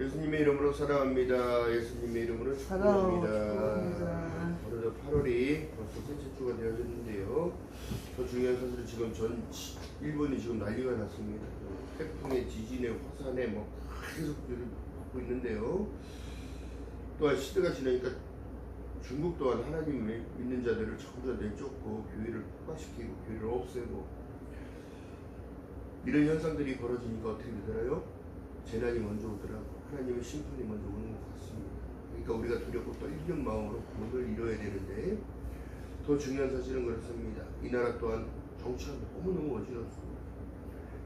예수님의 이름으로 사랑합니다. 예수님의 이름으로 축복합니다. 오늘도 8월이 벌써 셋째 주가 되어졌는데요. 더 중요한 사실은 지금 전 일본이 지금 난리가 났습니다. 태풍에 지진에 화산에 계속 받고 있는데요. 또한 시대가 지나니까 중국 또한 하나님을 믿는 자들을 전부 다 내쫓고 교회를 폭파시키고 교회를 없애고 이런 현상들이 벌어지니까 어떻게 되더라요? 재난이 먼저 오더라고. 하나님의 심판이 먼저 오는 것 같습니다. 그러니까 우리가 두렵고 떨리는 마음으로 구원을 이뤄야 되는데 더 중요한 사실은 그렇습니다. 이 나라 또한 정치가 너무너무 어지럽습니다.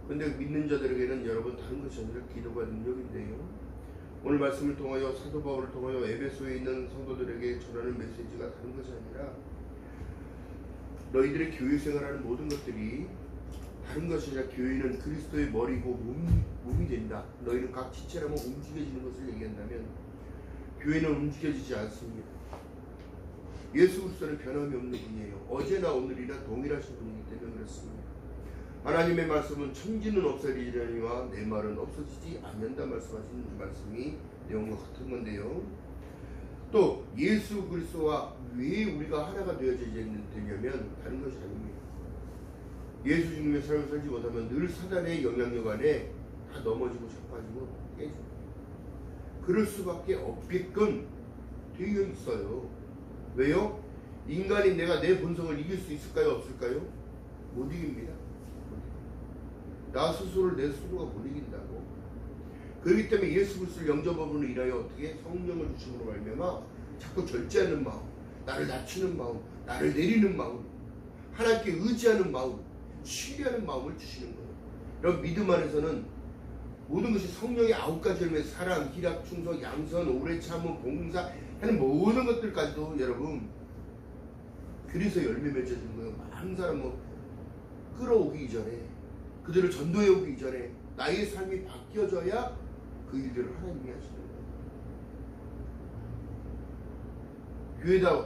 그런데 믿는 자들에게는 여러분 다른 것이 아니라 기도가 능력인데요. 오늘 말씀을 통하여 사도 바울을 통하여 에베소에 있는 성도들에게 전하는 메시지가 다른 것이 아니라 너희들의 교회 생활하는 모든 것들이 다른 것이 아니라 교회는 그리스도의 머리고 몸이 된다. 너희는 각 지체라면 움직여지는 것을 얘기한다면 교회는 움직여지지 않습니다. 예수 그리스도는 변함이 없는 분이에요. 어제나 오늘이나 동일하신 분이기 때문에 그렇습니다. 하나님의 말씀은 천지는 없어지려니와 내 말은 없어지지 않는다 말씀하시는 말씀이 내용과 같은 건데요. 또 예수 그리스도와 왜 우리가 하나가 되어져야 되냐면 다른 것이 아닙니다. 예수 주님의 삶을 살지 못하면 늘 사단의 영향력 안에 다 넘어지고 자빠지고 깨집니다. 그럴 수밖에 없게끔 되어 있어요. 왜요? 인간인 내가 내 본성을 이길 수 있을까요? 없을까요? 못 이깁니다. 나 스스로를 내 스스로가 못 이긴다고. 그렇기 때문에 예수 그리스도를 영접함으로 인하여 어떻게 성령을 주심으로 말미암아 자꾸 절제하는 마음, 나를 낮추는 마음, 나를 내리는 마음, 하나님께 의지하는 마음, 신뢰하는 마음을 주시는 거예요. 이런 믿음 안에서는 모든 것이 성령의 9가지 열매, 사랑, 희락, 충성, 양선, 오래 참음, 봉사 하는 모든 것들까지도 여러분 그래서 열매 맺어지는 거예요. 많은 사람은 끌어오기 이전에 그들을 전도해 오기 전에 나의 삶이 바뀌어져야 그 일들을 하나님이 하시는 거예요. 교회에다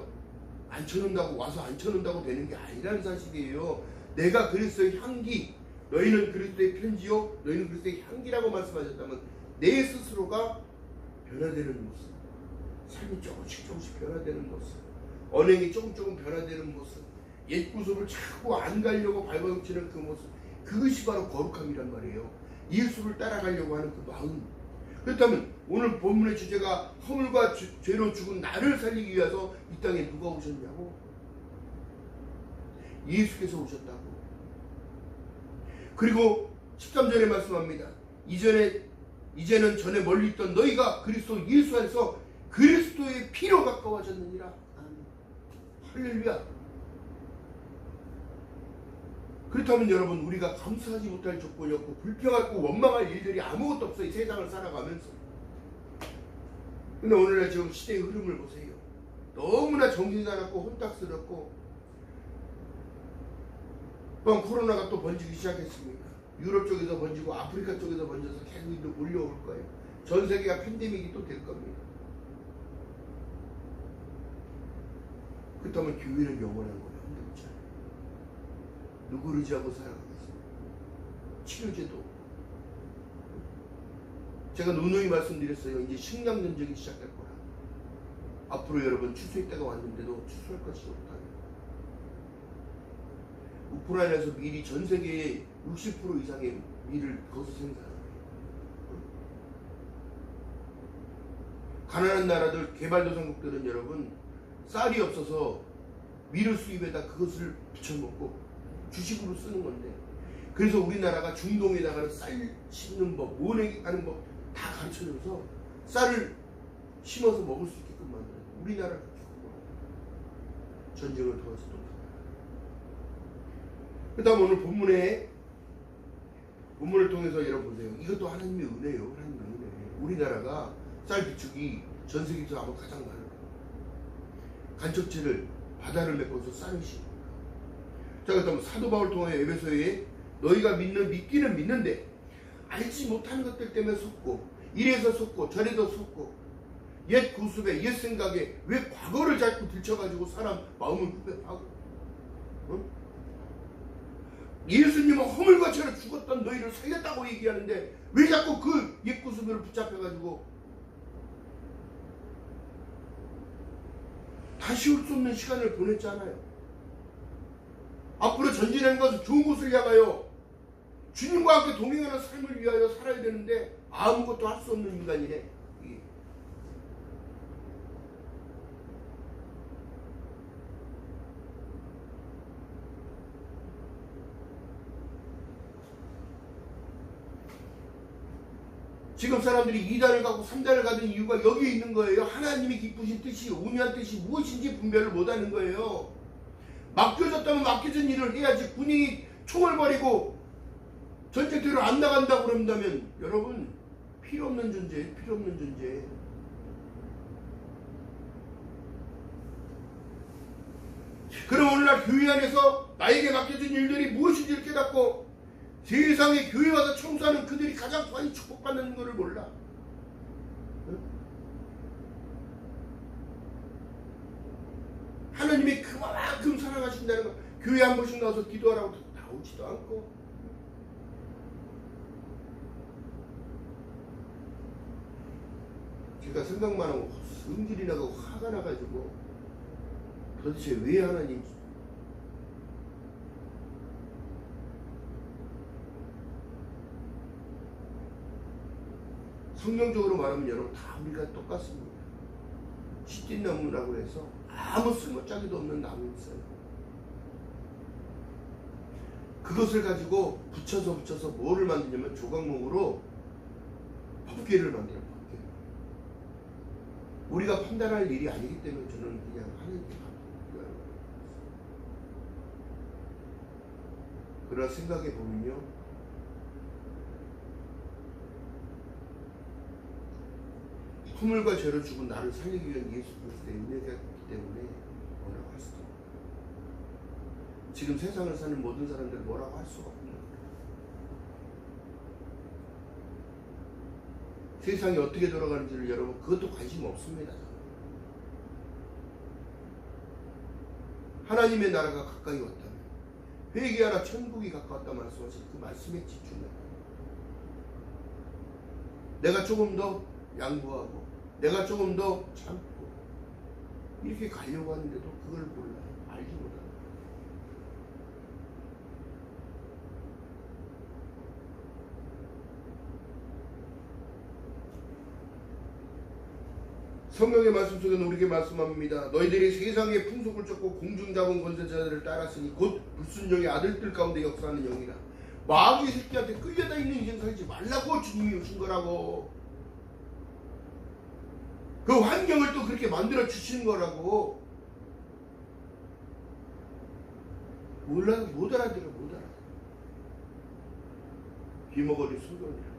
앉혀놓는다고 와서 앉혀놓는다고 되는 게 아니라는 사실이에요. 내가 그리스도의 향기, 너희는 그리스도의 편지요, 너희는 그리스도의 향기라고 말씀하셨다면 내 스스로가 변화되는 모습, 삶이 조금씩 변화되는 모습, 언행이 조금 변화되는 모습, 옛 구습을 자꾸 안 가려고 발버둥치는 그 모습, 그것이 바로 거룩함이란 말이에요. 예수를 따라가려고 하는 그 마음. 그렇다면 오늘 본문의 주제가 허물과 죄로 죽은 나를 살리기 위해서 이 땅에 누가 오셨냐고? 예수께서 오셨다고. 그리고 13절에 말씀합니다. 이제는 전에 멀리 있던 너희가 그리스도 예수 안에서 그리스도의 피로 가까워졌느니라. 할렐루야. 그렇다면 여러분 우리가 감사하지 못할 조건이 없고 불평하고 원망할 일들이 아무것도 없어요. 이 세상을 살아가면서. 근데 오늘날 지금 시대의 흐름을 보세요. 너무나 정신사납고 혼탁스럽고 또 코로나가 또 번지기 시작했습니다. 유럽 쪽에서 번지고 아프리카 쪽에서 번져서 계속 올려올 거예요. 전 세계가 팬데믹이 또 될 겁니다. 그렇다면 교회는 영원한 거예요. 누구를 의지하고 살아가겠습니까? 치료제도. 제가 누누이 말씀드렸어요. 이제 식량 전쟁이 시작될 거라. 앞으로 여러분 추수의 때가 왔는데도 추수할 것이 없다. 우크라이나에서 밀이 전 세계의 60% 이상의 밀을 거기서 생산합니다. 가난한 나라들, 개발도상국들은 여러분 쌀이 없어서 밀을 수입해다 그것을 부쳐먹고 주식으로 쓰는 건데, 그래서 우리나라가 중동에다가는 쌀 심는 법, 모내하는 법 다 가르쳐줘서 쌀을 심어서 먹을 수 있게끔 만들어요. 우리나라를 그렇게 전쟁을 통해서 또. 그 다음 오늘 본문을 통해서 여러분 보세요. 이것도 하나님의 은혜예요. 하나님의 은혜. 우리나라가 쌀 비축이 전 세계에서 아마 가장 많아요. 간척지를 바다를 메꿔서 쌀을 심어. 자, 그렇다면 사도 바울 통하여 에베소에 너희가 믿기는 믿는데 알지 못하는 것들 때문에 속고 이래서 속고 저래서 속고 옛 구습에 옛 생각에 왜 과거를 자꾸 들춰가지고 사람 마음을 후벼파고, 응? 예수님은 허물과 죄로 죽었던 너희를 살렸다고 얘기하는데 왜 자꾸 그 옛 구습을 붙잡혀가지고 다시 올 수 없는 시간을 보냈잖아요. 앞으로 전진하는 것은 좋은 곳을 향하여 주님과 함께 동행하는 삶을 위하여 살아야 되는데 아무것도 할 수 없는 인간이네. 지금 사람들이 2단을 가고 3단을 가는 이유가 여기에 있는 거예요. 하나님이 기쁘신 뜻이, 온유한 뜻이 무엇인지 분별을 못하는 거예요. 맡겨졌다면 맡겨진 일을 해야지. 군인이 총을 버리고 전쟁터로 안 나간다고 그런다면 여러분 필요 없는 존재, 필요 없는 존재. 그럼 오늘날 교회 안에서 나에게 맡겨진 일들이 무엇인지를 깨닫고 세상에 교회 와서 청소하는 그들이 가장 많이 축복받는 것을 몰라. 응? 하나님이 그만큼 사랑하신다는 거. 교회 한 번씩 나와서 기도하라고 나오지도 않고. 제가 생각만 하고 성질이 나고 화가 나가지고 도대체 왜 하나님 성경적으로 말하면 여러분 다 우리가 똑같습니다. 시띠나무라고 해서 아무 쓸모짜기도 없는 나무 있어요. 그것을 가지고 붙여서 뭐를 만드냐면 조각목으로 법궤를 만들어요. 법궤. 우리가 판단할 일이 아니기 때문에 저는 그냥 하나님께 맡겨요. 그러나 생각해 보면요, 허물과 죄를 주고 나를 살리기 위한 예수 그리스도의 은혜가 있기 때문에 뭐라고 할 수도 없고, 지금 세상을 사는 모든 사람들 뭐라고 할 수가 없는 거예요. 세상이 어떻게 돌아가는지를 여러분 그것도 관심 없습니다. 하나님의 나라가 가까이 왔다면, 회개하라 천국이 가까웠다 말씀하신 그 말씀에 집중해요. 내가 조금 더 양보하고 내가 조금 더 참고 이렇게 가려고 하는데도 그걸 몰라요. 알지 못해요. 성경의 말씀 속에는 우리에게 말씀합니다. 너희들이 세상의 풍속을 쫓고 공중자본 권세자들을 따랐으니 곧 불순종의 아들들 가운데 역사하는 영이라. 마귀의 새끼한테 끌려다 있는 인생 살지 말라고 주님이 오신 거라고. 그 환경을 또 그렇게 만들어 주신 거라고. 못 알아들어. 귀머거리 소견이야.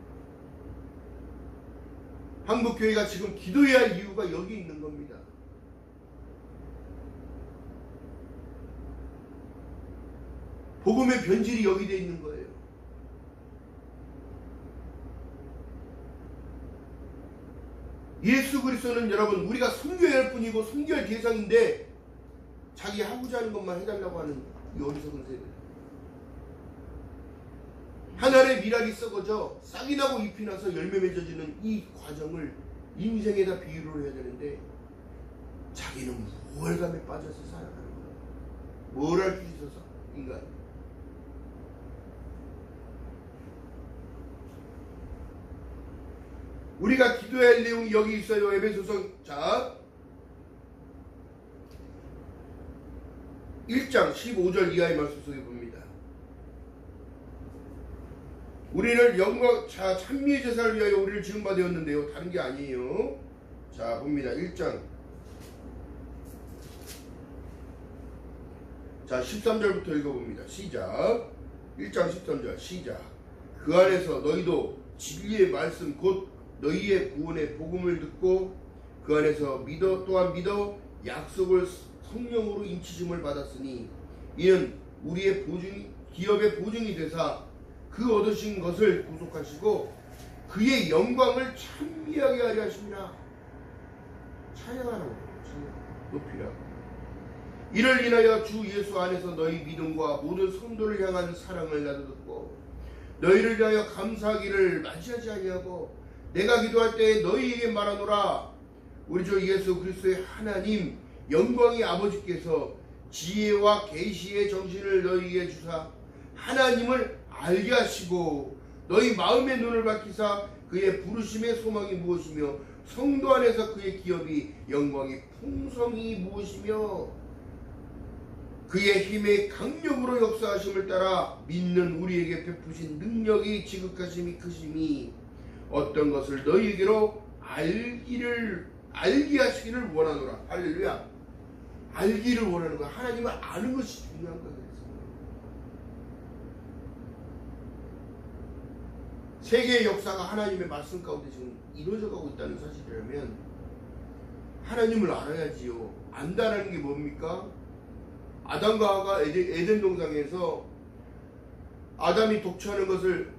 한국교회가 지금 기도해야 할 이유가 여기 있는 겁니다. 복음의 변질이 여기 돼 있는 거예요. 예수 그리스도는 여러분 우리가 섬겨야 할 뿐이고 섬겨야 할 대상인데 자기 하고자 하는 것만 해달라고 하는 이 어리석은 세대. 하늘의 미랄이 썩어져 싹이 나고 잎이 나서 열매 맺어지는 이 과정을 인생에다 비유를 해야 되는데 자기는 무월감에 빠져서 살아가는 거야. 뭘 할 수 있어서 인간. 우리가 기도해야 할 내용이 여기 있어요. 에베소서 1장 15절 이하의 말씀 속에 봅니다. 우리를 영광 찬미의 제사를 위하여 우리를 지음바 되었는데요. 다른 게 아니에요. 자 봅니다. 1장 13절부터 읽어봅니다. 시작. 1장 13절 시작. 그 안에서 너희도 진리의 말씀 곧 너희의 구원의 복음을 듣고 그 안에서 또한 믿어 약속을 성령으로 인치심을 받았으니 이는 우리의 기업의 보증이 되사 그 얻으신 것을 구속하시고 그의 영광을 찬미하게 하려 하십니다. 찬양하라고, 높이라고. 이를 인하여 주 예수 안에서 너희 믿음과 모든 성도를 향한 사랑을 나도 듣고 너희를 위하여 감사하기를 마치하지 아니하고 내가 기도할 때 너희에게 말하노라. 우리 주 예수 그리스도의 하나님 영광의 아버지께서 지혜와 계시의 정신을 너희에게 주사 하나님을 알게 하시고 너희 마음의 눈을 밝히사 그의 부르심의 소망이 무엇이며 성도 안에서 그의 기업이 영광의 풍성이 무엇이며 그의 힘의 강력으로 역사하심을 따라 믿는 우리에게 베푸신 능력이 지극하심이 크심이 어떤 것을 너희에게로 알게 하시기를 원하노라. 할렐루야. 알기를 원하는 거야. 하나님을 아는 것이 중요한 거야. 세계의 역사가 하나님의 말씀 가운데 지금 이루어져 가고 있다는 사실이라면 하나님을 알아야지요. 안다라는 게 뭡니까? 아담과 하가 에덴 동산에서 아담이 독처하는 것을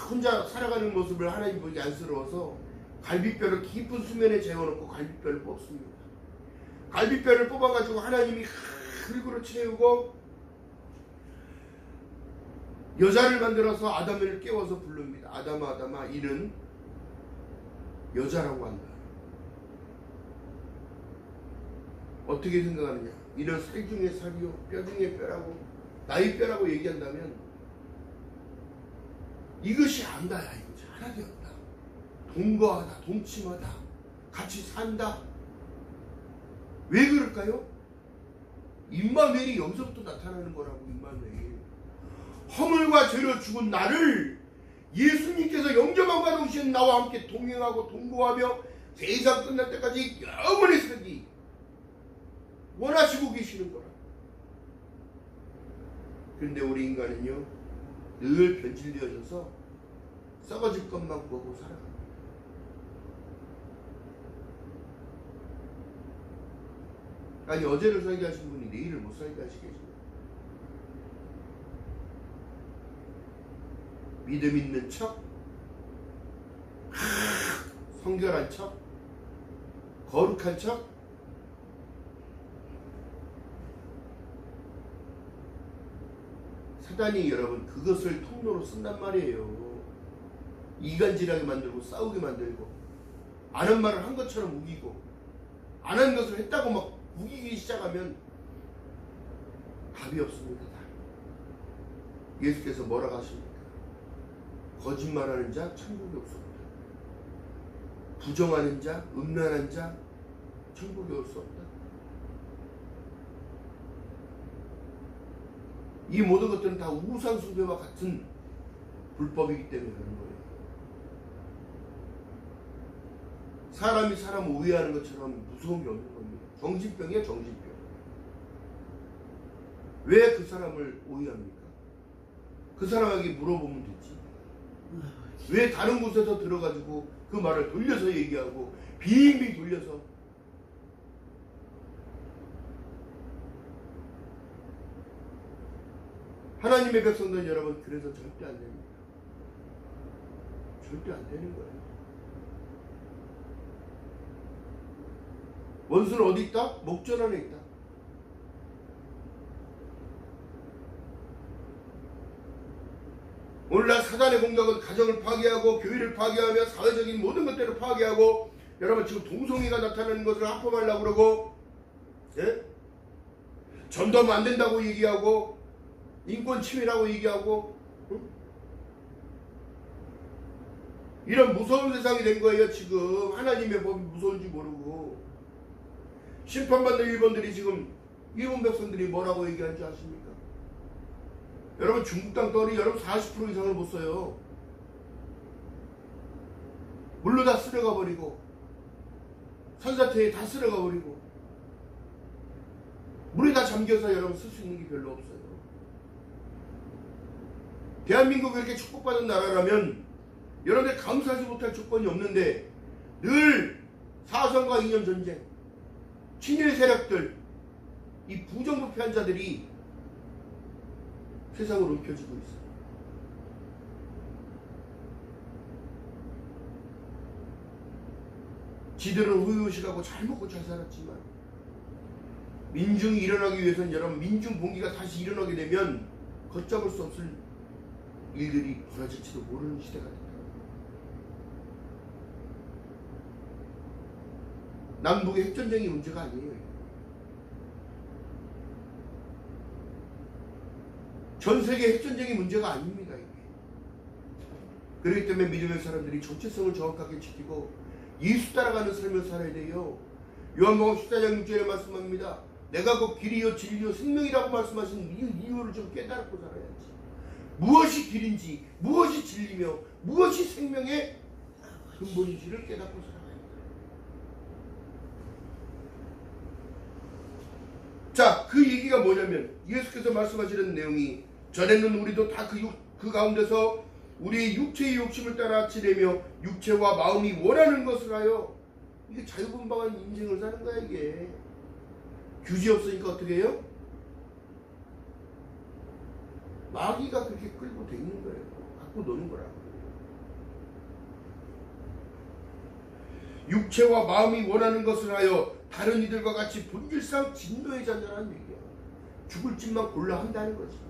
혼자 살아가는 모습을 하나님 보기 안쓰러워서 갈비뼈를 깊은 수면에 재워놓고 갈비뼈를 뽑습니다. 갈비뼈를 뽑아가지고 하나님이 흙으로 채우고 여자를 만들어서 아담을 깨워서 부릅니다. 아담아 아담아 이는 여자라고 한다. 어떻게 생각하느냐? 이는 살 중에 살이요 뼈 중에 뼈라고 나의 뼈라고 얘기한다면 이것이 안다야. 이거지. 하나도 없다. 동거하다 동침하다 같이 산다. 왜 그럴까요? 임마누엘이 여기서부터 나타나는 거라고. 임마누엘 허물과 죄로 죽은 나를 예수님께서 영접한 바 오신 나와 함께 동행하고 동거하며 세상 끝날 때까지 영원히 살기 원하시고 계시는 거라. 그런데 우리 인간은요 늘 변질되어져서 썩어질 것만 보고 살아갑니다. 아니 어제를 살게 하신 분이 내일을 못 살게 하시겠습니다. 믿음 있는 척, 성결한 척, 거룩한 척, 사단이 여러분 그것을 통로로 쓴단 말이에요. 이간질하게 만들고 싸우게 만들고 안 한 말을 한 것처럼 우기고 안 한 것을 했다고 막 우기기 시작하면 답이 없습니다. 예수께서 뭐라고 하십니까? 거짓말하는 자 천국에 없습니다. 부정하는 자, 음란한 자 천국에 올 수 없다. 이 모든 것들은 다 우상 숭배와 같은 불법이기 때문에 그런 거예요. 사람이 사람을 오해하는 것처럼 무서운 게 없는 겁니다. 정신병이야 정신병. 왜 그 사람을 오해합니까? 그 사람에게 물어보면 되지. 왜 다른 곳에서 들어가지고 그 말을 돌려서 얘기하고 빙빙 돌려서 하나님의 백성들 여러분 그래서 절대 안 됩니다. 절대 안 되는 거예요. 원수는 어디 있다? 목전 안에 있다. 오늘날 사단의 공격은 가정을 파괴하고 교회를 파괴하며 사회적인 모든 것들을 파괴하고 여러분 지금 동성애가 나타나는 것을 합법하려고 그러고 예? 전도하면 안 된다고 얘기하고 인권 침해라고 얘기하고 응? 이런 무서운 세상이 된 거예요. 지금 하나님의 법이 무서운지 모르고 심판받는 일본들이 지금 일본 백성들이 뭐라고 얘기하는지 아십니까? 여러분 중국 땅 떨이 여러분 40% 이상을 못 써요. 물로 다 쓸어가 버리고 산사태에 다 쓸어가 버리고 물에 다 잠겨서 여러분 쓸 수 있는 게 별로 없어요. 대한민국이 이렇게 축복받은 나라라면 여러분들 감사하지 못할 조건이 없는데 늘 사선과 이념 전쟁, 친일 세력들, 이 부정부패한 자들이 세상으로 옮겨지고 있어요. 지들은 우유식하고 잘 먹고 잘 살았지만 민중이 일어나기 위해서는 여러분 민중 봉기가 다시 일어나게 되면 걷잡을 수 없을 일들이 벌어질지도 모르는 시대가 된다. 남북의 핵전쟁이 문제가 아니에요. 전 세계 핵전쟁이 문제가 아닙니다. 이게. 그렇기 때문에 믿음의 사람들이 정체성을 정확하게 지키고 예수 따라가는 삶을 살아야 돼요. 요한복음 14장 6절에 말씀합니다. 내가 곧 길이요 진리요 생명이라고 말씀하신 이유를 좀 깨닫고 살아야지. 무엇이 길인지, 무엇이 진리며 무엇이 생명의 근본인지를 깨닫고 살아야 합니다. 자, 그 얘기가 뭐냐면 예수께서 말씀하시는 내용이 전에는 우리도 다 그 가운데서 우리의 육체의 욕심을 따라 지내며 육체와 마음이 원하는 것을 하여, 이게 자유분방한 인생을 사는 거야. 이게 규제 없으니까 어떻게 해요? 마귀가 그렇게 끌고 다니는 거예요. 갖고 노는 거라고. 육체와 마음이 원하는 것을 하여 다른 이들과 같이 본질상 진노의 자녀라는 얘기야. 죽을 짓만 골라 한다는 거지.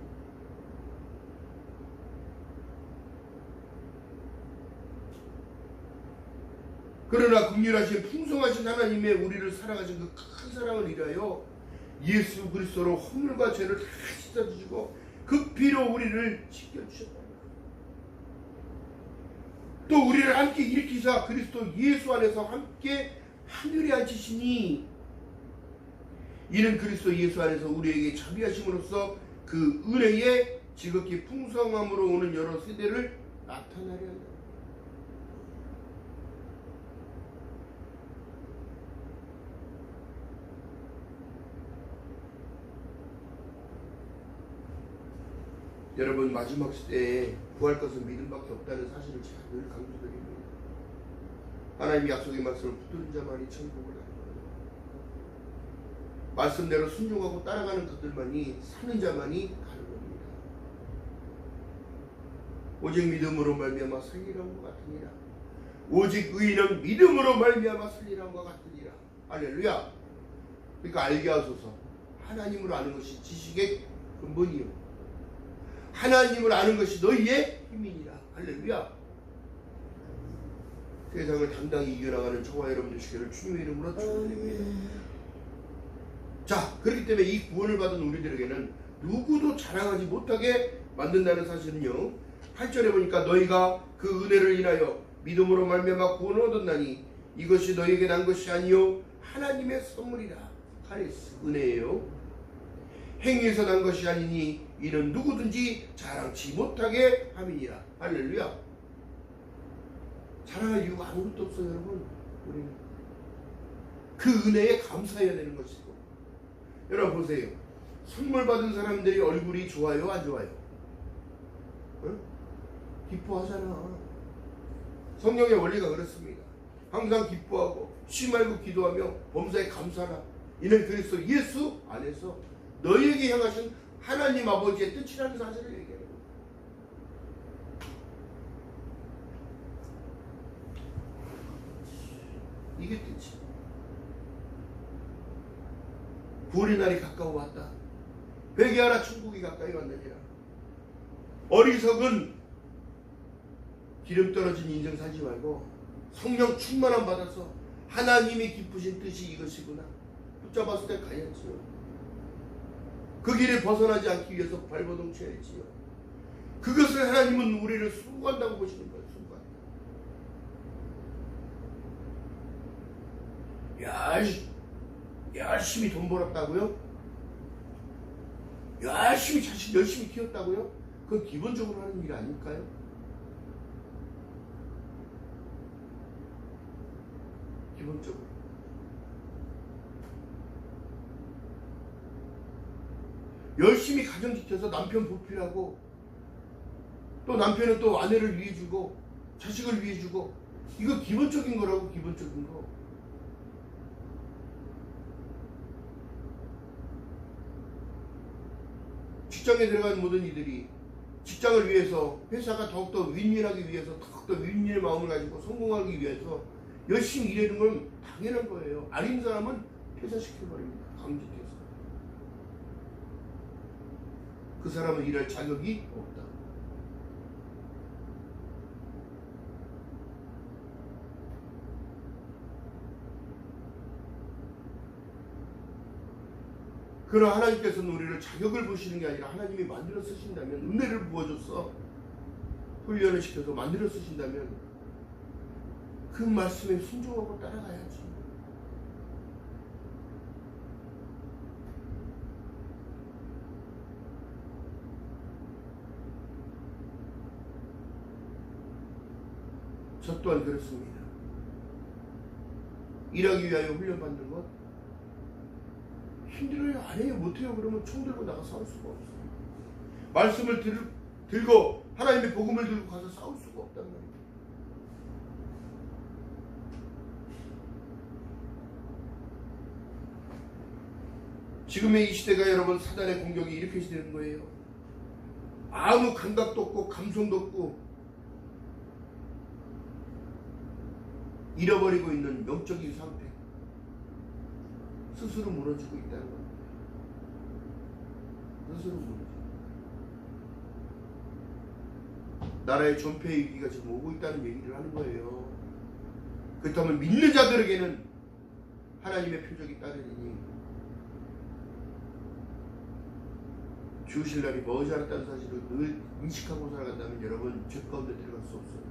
그러나 긍휼하신 풍성하신 하나님의 우리를 사랑하신 그 큰 사랑을 위하여 예수 그리스도로 허물과 죄를 다 씻어주시고 그 피로 우리를 씻겨주셨다. 또 우리를 함께 일으키사 그리스도 예수 안에서 함께 하늘에 앉히시니 이는 그리스도 예수 안에서 우리에게 자비하심으로써 그 은혜의 지극히 풍성함으로 오는 여러 세대를 나타나려 한다. 여러분, 마지막 시대에 구할 것은 믿음밖에 없다는 사실을 제가 늘 강조드립니다. 하나님의 약속의 말씀을 붙드는 자만이 천국을 가는 거예요. 말씀대로 순종하고 따라가는 그들만이, 사는 자만이 가는 겁니다. 오직 믿음으로 말미암아 살리라는 것 같으니라. 오직 의인은 믿음으로 말미암아 살리라는 것 같으니라. 할렐루야. 그러니까 알게 하소서. 하나님을 아는 것이 지식의 근본이요, 하나님을 아는 것이 너희의 힘이니라. 할렐루야. 세상을 당당히 이겨나가는 저와 여러분들 시기를 주님의 이름으로 축원드립니다. 자, 그렇기 때문에 이 구원을 받은 우리들에게는 누구도 자랑하지 못하게 만든다는 사실은요, 8절에 보니까 너희가 그 은혜를 인하여 믿음으로 말미암아 구원을 얻었나니 이것이 너희에게 난 것이 아니요 하나님의 선물이라. 카리스, 은혜예요. 행위에서 난 것이 아니니 이는 누구든지 자랑치 못하게 함이니라. 할렐루야. 자랑할 이유가 아무것도 없어요, 여러분. 우리는 그 은혜에 감사해야 되는 것이고. 여러분 보세요. 선물 받은 사람들이 얼굴이 좋아요, 안 좋아요? 응? 기뻐하잖아. 성령의 원리가 그렇습니다. 항상 기뻐하고 쉬 말고 기도하며 범사에 감사하라. 이는 그리스도 예수 안에서 너희에게 향하신 하나님 아버지의 뜻이라는 사실을 얘기하는 거예요. 이게 뜻이. 구원의 날이 가까워 왔다. 회개하라, 천국이 가까이 왔느니라. 어리석은 기름 떨어진 인생 살지 말고 성령 충만함 받아서 하나님이 기쁘신 뜻이 이것이구나 붙잡았을 때 가야지요. 그 길을 벗어나지 않기 위해서 발버둥 쳐야지요. 그것을 하나님은 우리를 수고한다고 보시는 거예요. 수고한다. 열심히 돈 벌었다고요? 열심히 자식 열심히 키웠다고요? 그건 기본적으로 하는 일 아닐까요? 기본적으로. 열심히 가정 지켜서 남편 보필하고 또 남편은 또 아내를 위해주고 자식을 위해주고, 이거 기본적인 거라고. 기본적인 거. 직장에 들어간 모든 이들이 직장을 위해서, 회사가 더욱더 윈윈하기 위해서, 더욱더 윈윈의 마음을 가지고 성공하기 위해서 열심히 일하는 건 당연한 거예요. 아닌 사람은 퇴사시켜버립니다. 강제퇴사. 그 사람은 일할 자격이 없다. 그러나 하나님께서는 우리를 자격을 보시는 게 아니라 하나님이 만들어 쓰신다면, 은혜를 부어줘서 훈련을 시켜서 만들어 쓰신다면 그 말씀에 순종하고 따라가야지. 저 또한 그렇습니다. 일하기 위하여 훈련받는 것 힘들어요? 안 해요? 못해요? 그러면 총 들고 나가 싸울 수가 없어요. 말씀을 들고 하나님의 복음을 들고 가서 싸울 수가 없단 말이에요. 지금의 이 시대가 여러분 사단의 공격이 이렇게 되는 거예요. 아무 감각도 없고 감성도 없고 잃어버리고 있는 영적인 상태, 스스로 무너지고 있다는 겁니다. 스스로 무너지고 나라의 존폐 위기가 지금 오고 있다는 얘기를 하는 거예요. 그렇다면 믿는 자들에게는 하나님의 표적이 따르니 주실 날이 머지 않았다는 사실을 늘 인식하고 살아간다면 여러분 죄 가운데 들어갈 수 없어요.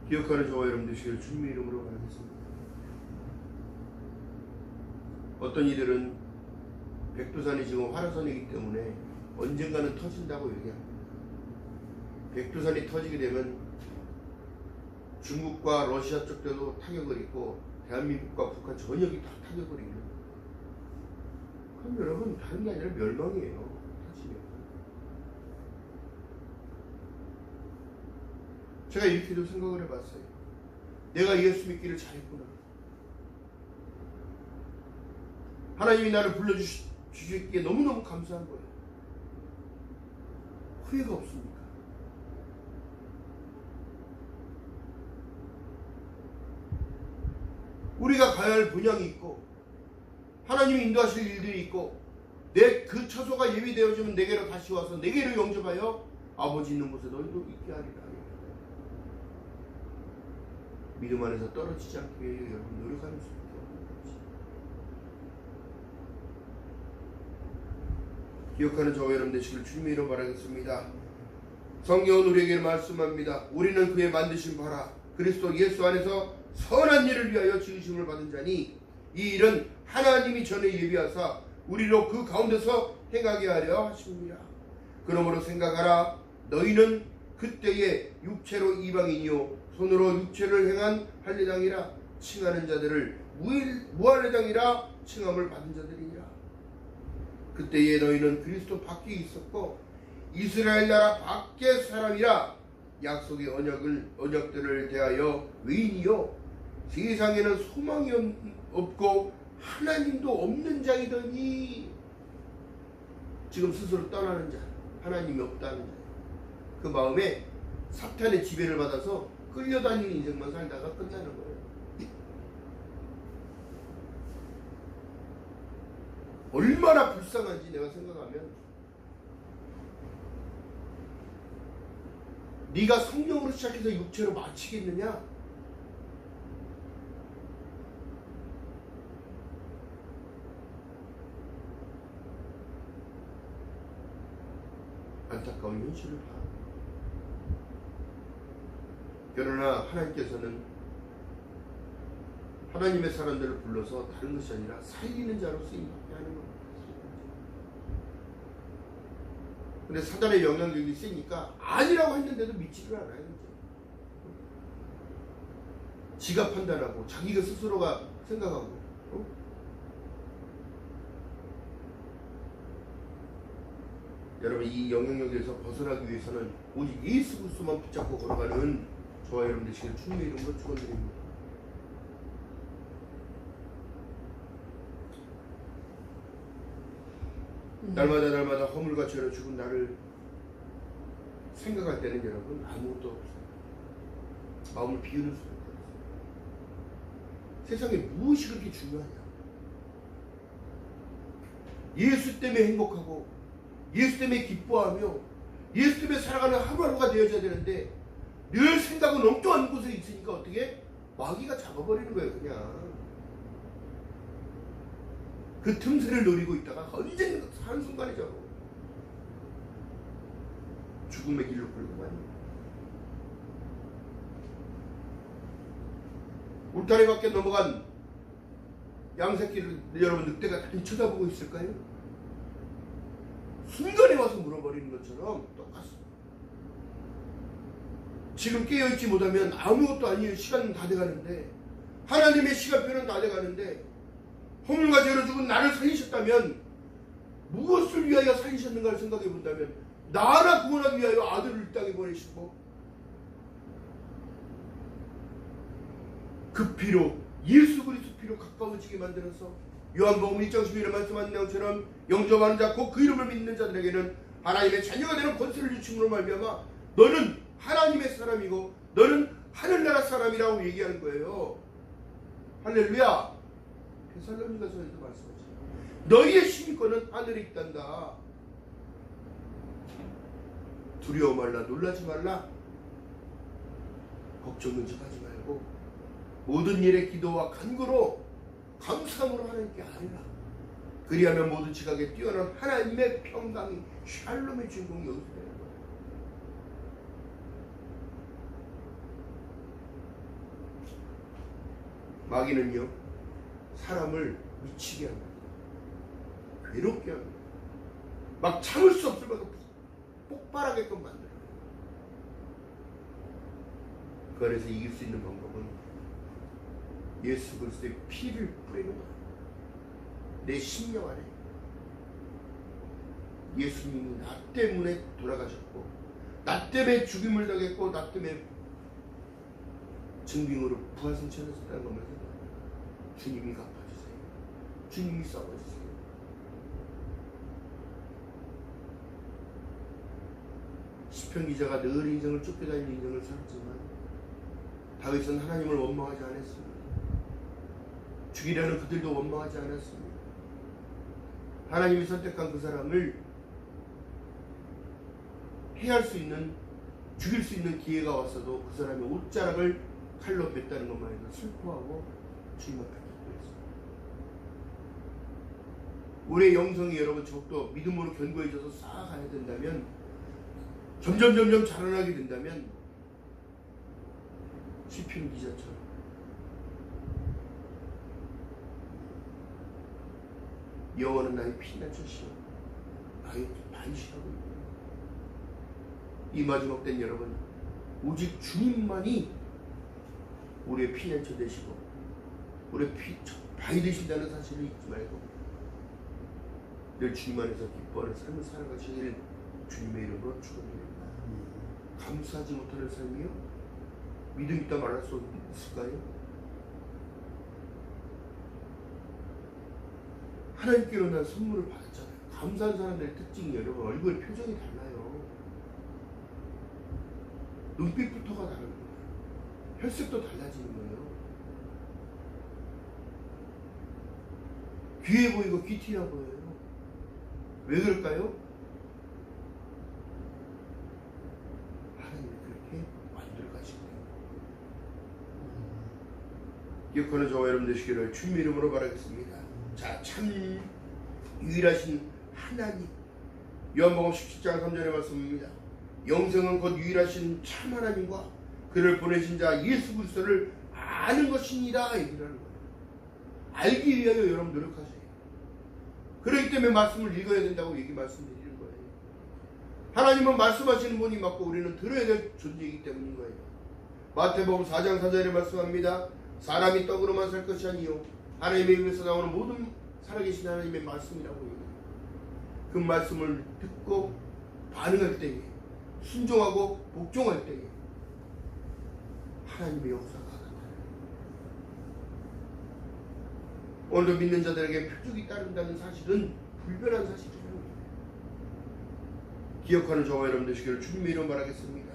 기억하는 저와 여러분 되시기를 주님의 이름으로 바라겠습니다. 어떤 이들은 백두산이 지금 활화산이기 때문에 언젠가는 터진다고 얘기합니다. 백두산이 터지게 되면 중국과 러시아 쪽들도 타격을 입고 대한민국과 북한 전역이 다 타격을 입는. 그럼 여러분 다른 게 아니라 멸망이에요. 터지면. 제가 이렇게도 생각을 해봤어요. 내가 예수 믿기를 잘했구나. 하나님이 나를 불러주셨기에 너무너무 감사한 거예요. 후회가 없습니까? 우리가 가야 할 분양이 있고 하나님이 인도하실 일들이 있고 내 그 처소가 예비되어지면 내게로 다시 와서 내게로 영접하여 아버지 있는 곳에 너희도 있게 하리라. 믿음 안에서 떨어지지 않기 위해 여러분 노력하는 수밖에 없는 거지. 기억하는 저와 여러분 되시길 주님의 이름으로 바라겠습니다. 성경은 우리에게 말씀합니다. 우리는 그의 만드신 바라 그리스도 예수 안에서 선한 일을 위하여 지으심을 받은 자니 이 일은 하나님이 전에 예비하사 우리로 그 가운데서 행하게 하려 하십니다. 그러므로 생각하라. 너희는 그때의 육체로 이방인이요 손으로 육체를 행한 할례당이라 칭하는 자들을 무할례당이라 칭함을 받은 자들이니라. 그때에 너희는 그리스도 밖에 있었고 이스라엘 나라 밖의 사람이라 약속의 언약들을 대하여 외인이요 세상에는 소망이 없고 하나님도 없는 자이더니. 지금 스스로 떠나는 자, 하나님이 없다는 자, 그 마음에 사탄의 지배를 받아서 끌려다니는 인생만 살다가 끝나는 거예요. 얼마나 불쌍한지 내가 생각하면, 네가 성령으로 시작해서 육체로 마치겠느냐? 안타까운 현실을 봐. 그러나 하나님께서는 하나님의 사람들을 불러서 다른 것이 아니라 살리는 자로 쓰임받게 하는 겁니다. 근데 사단의 영향력이 세니까 아니라고 했는데도 믿지를 않아요. 지가 판단하고 자기가 스스로가 생각하고. 여러분 이 영향력에서 벗어나기 위해서는 오직 예수 그리스도만 붙잡고 걸어가는 저와 여러분 되시길 주님의 이름으로 축원드립니다. 날마다 허물과 죄로 죽은 나를 생각할 때는 여러분 아무것도 없어요. 마음을 비우는 수밖에 없어요. 세상에 무엇이 그렇게 중요하냐? 예수 때문에 행복하고 예수 때문에 기뻐하며 예수 때문에 살아가는 하루하루가 되어져야 되는데 늘 생각은 엉뚱한 곳에 있으니까 어떻게? 마귀가 잡아버리는 거예요. 그냥 그 틈새를 노리고 있다가 언젠가 한순간에 잡아 죽음의 길로 끌고 가요. 울타리 밖에 넘어간 양새끼를 여러분 늑대가 다 쳐다보고 있을까요? 순간에 와서 물어버리는 것처럼 똑같습니다. 지금 깨어있지 못하면 아무것도 아니에요. 시간은 다 돼가는데, 하나님의 시간표는 다 돼가는데, 허물과 죄로 죽은 나를 살리셨다면 무엇을 위하여 살리셨는가를 생각해 본다면 나라 구원하기 위하여 아들을 이 땅에 보내시고 그 피로, 예수 그리스도 피로 가까워지게 만들어서 요한복음 1장 11에 말씀하신 것처럼 영접하는 자 곧 그 이름을 믿는 자들에게는 하나님의 자녀가 되는 권세를 주심으로 말미암아 너는 하나님의 사람이고 너는 하늘나라 사람이라고 얘기하는 거예요. 할렐루야. 데살로니가서에서 말씀하죠. 너희의 시민권은 하늘에 있단다. 두려워 말라, 놀라지 말라, 걱정 근심하지 말고 모든 일에 기도와 간구로 감사함으로 하나님께 아뢰라. 그리하면 모든 지각에 뛰어난 하나님의 평강이 샬롬의 주인공이 여기서 되는 거예요. 마귀는요, 사람을 미치게 합니다. 괴롭게 합니다. 막 참을 수 없을 만큼 폭발하게끔 만들어요. 그 안에서 이길 수 있는 방법은 예수 그리스도의 피를 뿌리는 거예요. 내 심령 안에 예수님이 나 때문에 돌아가셨고 나 때문에 죽임을 당했고 나 때문에 증빙으로 부활승천하셨다는 것만 생각해요. 주님이 갚아주세요. 주님이 싸워주세요. 시편 기자가 늘 인생을 쫓겨다니는 인생을 살았지만 다윗은 하나님을 원망하지 않았습니다. 죽이려는 그들도 원망하지 않았습니다. 하나님이 선택한 그 사람을 해할 수 있는, 죽일 수 있는 기회가 왔어도 그 사람의 옷자락을 칼로 뱉다는 것만 해도 슬퍼하고 주님 앞에 기도했습니다. 우리의 영성이 여러분 적도 믿음으로 견고해져서 쌓아가야 된다면, 점점 자라나게 된다면 시편 기자처럼 여호와는 나의 피난처시요 나의 반시하고 있다. 이 마지막 때는 여러분 오직 주님만이 우리의 피난처 되시고 우리의 바위 되신다는 사실을 잊지 말고 늘 주님 안에서 기뻐하는 삶을 살아가시기를 주님의 이름으로 축원드립니다. 감사하지 못하는 삶이요? 믿음 있다 말할 수 있을까요? 하나님께로 난 선물을 받았잖아요. 감사한 사람들의 특징이 여러분 얼굴 표정이 달라요. 눈빛부터가 다른 거예요. 혈색도 달라지는 거예요. 귀해 보이고 귀티나 보여요. 왜 그럴까요? 하나님이 그렇게 만들어 가시고 기억하는 저와 여러분 되시기를 주님의 이름으로 바라겠습니다. 자, 참 유일하신 하나님, 요한복음 17장 3절의 말씀입니다. 영생은 곧 유일하신 참 하나님과 그를 보내신 자 예수 그리스도를 아는 것이니라 얘기를 하는 거예요. 알기 위하여 여러분 노력하세요. 그렇기 때문에 말씀을 읽어야 된다고 말씀드리는 거예요. 하나님은 말씀하시는 분이 맞고 우리는 들어야 될 존재이기 때문인 거예요. 마태복음 4장 4절에 말씀합니다. 사람이 떡으로만 살 것이 아니요 하나님의 입에서 나오는 모든 살아계신 하나님의 말씀이라고 얘기해요. 그 말씀을 듣고 반응할 때에, 순종하고 복종할 때에 하나님의 역사가 나타나요. 오늘도 믿는 자들에게 표적이 따른다는 사실은 불변한 사실이에요. 기억하는 저와 여러분 되시기를 주님의 이름 바라겠습니다.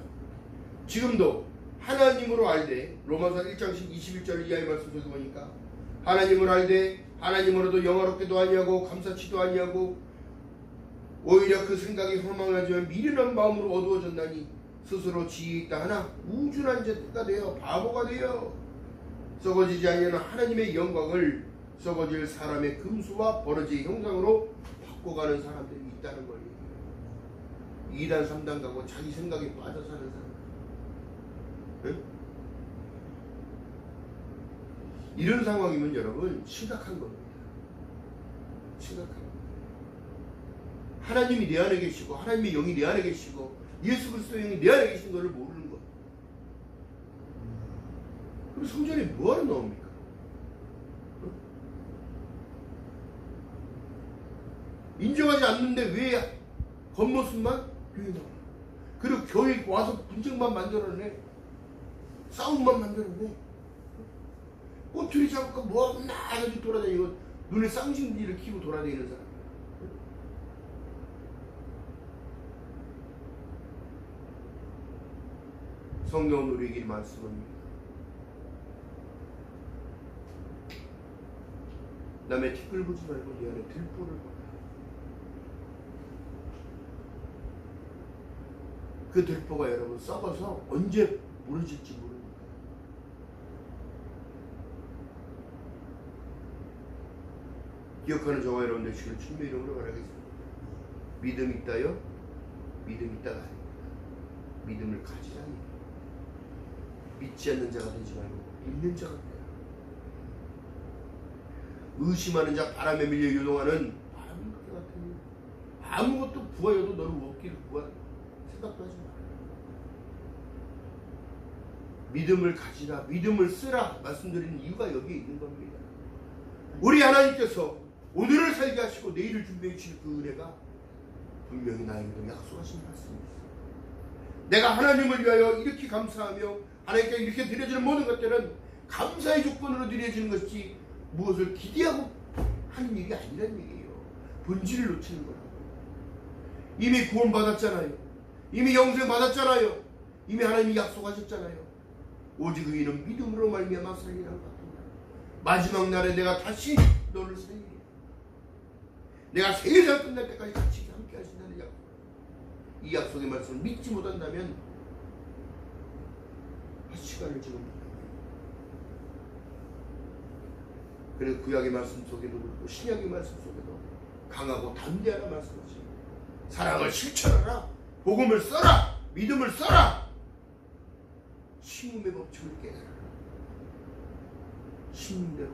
지금도 하나님으로 알되, 로마서 1장 21절 이하의 말씀 속에 보니까 하나님을 알되 하나님으로도 영화롭게도 아니하고 감사치도 아니하고 오히려 그 생각이 허망하지만 미련한 마음으로 어두워졌나니 스스로 지혜 있다 하나 우준한 자가 되어 바보가 되어 썩어지지 아니하는 하나님의 영광을 썩어질 사람의 금수와 버러지의 형상으로 바꿔가는 사람들이 있다는 걸 얘기해요. 2단 3단 가고 자기 생각에 빠져 사는 사람. 응? 이런 상황이면 여러분 심각한 겁니다. 심각한 겁니다. 하나님이 내 안에 계시고 하나님의 영이 내 안에 계시고 예수 그리스도의 영이 내 안에 계신 것을 모르는 것. 그럼 성전에 뭐하러 나옵니까? 인정하지 않는데 왜 겉모습만 교회 나와? 그리고 교회 와서 분쟁만 만들어내, 싸움만 만들어내, 꼬투리 잡고 뭐 나가지고 돌아다니고 눈에 쌍심지를 키고 돌아다니는 사람. 성경은 우리에게 말씀합니다. 남의 티끌 보지 말고 네 안에 들보를 봐라. 그 들보가 여러분 썩어서 언제 무너질지 모릅니다. 기억하는 저와 여러분 되시기를 주님의 이름으로 바라겠습니다. 믿음 있다요? 믿음 있다가 아닙니다. 믿음을 가지라니. 믿지 않는 자가 되지 말고 믿는 자가 되라. 의심하는 자, 바람에 밀려 요동하는 바람인 것 같으니 아무것도 구하여도 너는 없기를 구하 생각도 하지 마라. 믿음을 가지라, 믿음을 쓰라 말씀드리는 이유가 여기에 있는 겁니다. 우리 하나님께서 오늘을 살게 하시고 내일을 준비해 주실 그 은혜가 분명히 나에게도 약속하신 말씀입니다. 내가 하나님을 위하여 이렇게 감사하며 하나님께 이렇게 드려지는 모든 것들은 감사의 조건으로 드려지는 것이 무엇을 기대하고 하는 일이 아니라는 얘기예요. 본질을 놓치는 거라고. 이미 구원 받았잖아요. 이미 영생 받았잖아요. 이미 하나님이 약속하셨잖아요. 오직 의인은 믿음으로 말미암아 살리라는 것 같습니다. 마지막 날에 내가 다시 너를 살리리. 내가 세상 끝날 때까지 같이 함께 하신다는 약속. 이 약속의 말씀을 믿지 못한다면 시간을 지금 그래서 구약의 말씀 속에도 그렇고 신약의 말씀 속에도 강하고 담대하라 말씀하십니다. 사랑을 실천하라, 복음을 써라, 믿음을 써라, 신음의 법칙을 깨달아라. 신음대로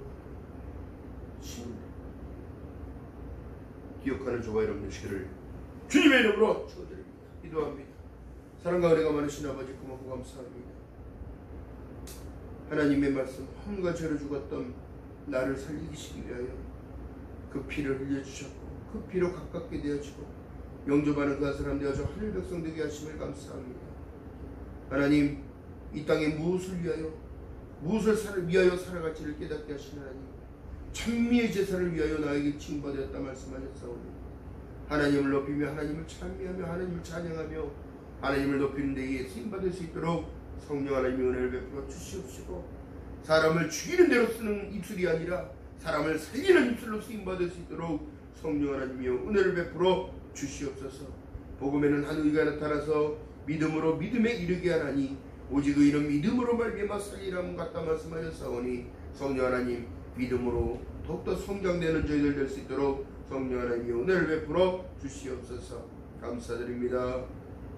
신음대로 기억하는 저와 여러분 되시기를 주님의 이름으로 축원드립니다. 기도합니다. 사랑과 은혜가 많으신 아버지 고맙고 감사합니다. 하나님의 말씀 험과 죄로 죽었던 나를 살리시기 위하여 그 피를 흘려주셨고 그 피로 가깝게 되어지고 영접하는 그 한 사람 되어져 하늘 백성 되게 하심을 감사합니다. 하나님, 이 땅에 무엇을 위하여 살아갈지를 깨닫게 하신 하나님, 찬미의 제사를 위하여 나에게 칭받았다 말씀하셨사오니 하나님을 높이며 하나님을 찬미하며 하나님을 찬양하며 하나님을 높이는 데에 쓰임받을 수 있도록 성령 하나님의 은혜를 베풀어 주시옵시고 사람을 죽이는 대로 쓰는 입술이 아니라 사람을 살리는 입술로 쓰임받을 수 있도록 성령 하나님이여 은혜를 베풀어 주시옵소서. 복음에는 한 의가 나타나서 믿음으로 믿음에 이르게 하나니 오직 의인은 믿음으로 말미암아 살리라는 같다 말씀하셨사오니 성령 하나님 믿음으로 더욱더 성장되는 저희들 될 수 있도록 성령 하나님이여 은혜를 베풀어 주시옵소서. 감사드립니다.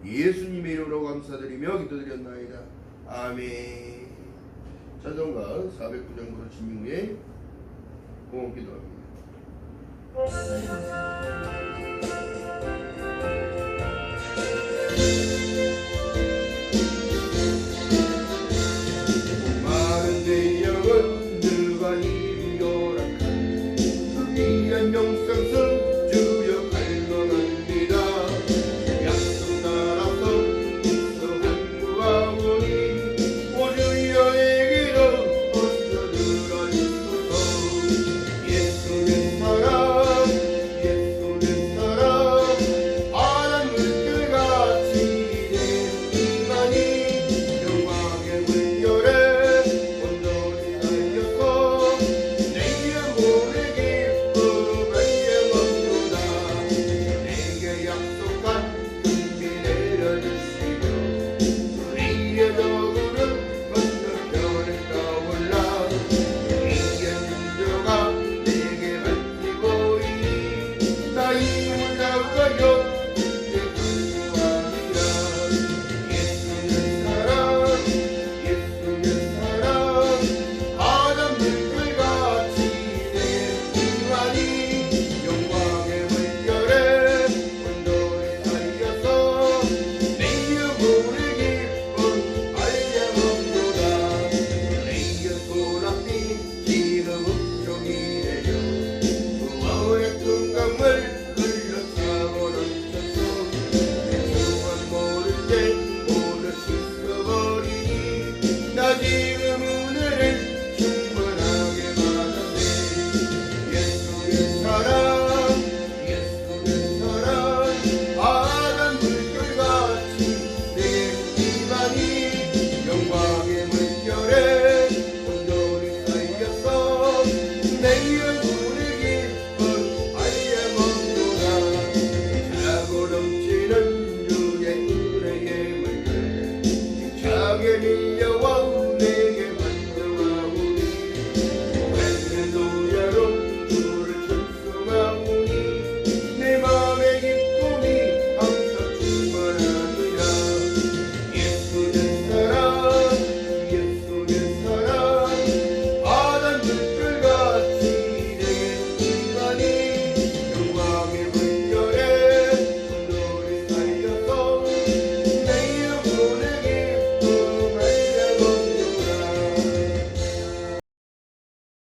예수님의 이름으로 감사드리며 기도드렸나이다. 아멘. 찬송가 409장 부르신 이후에 공헌 기도합니다.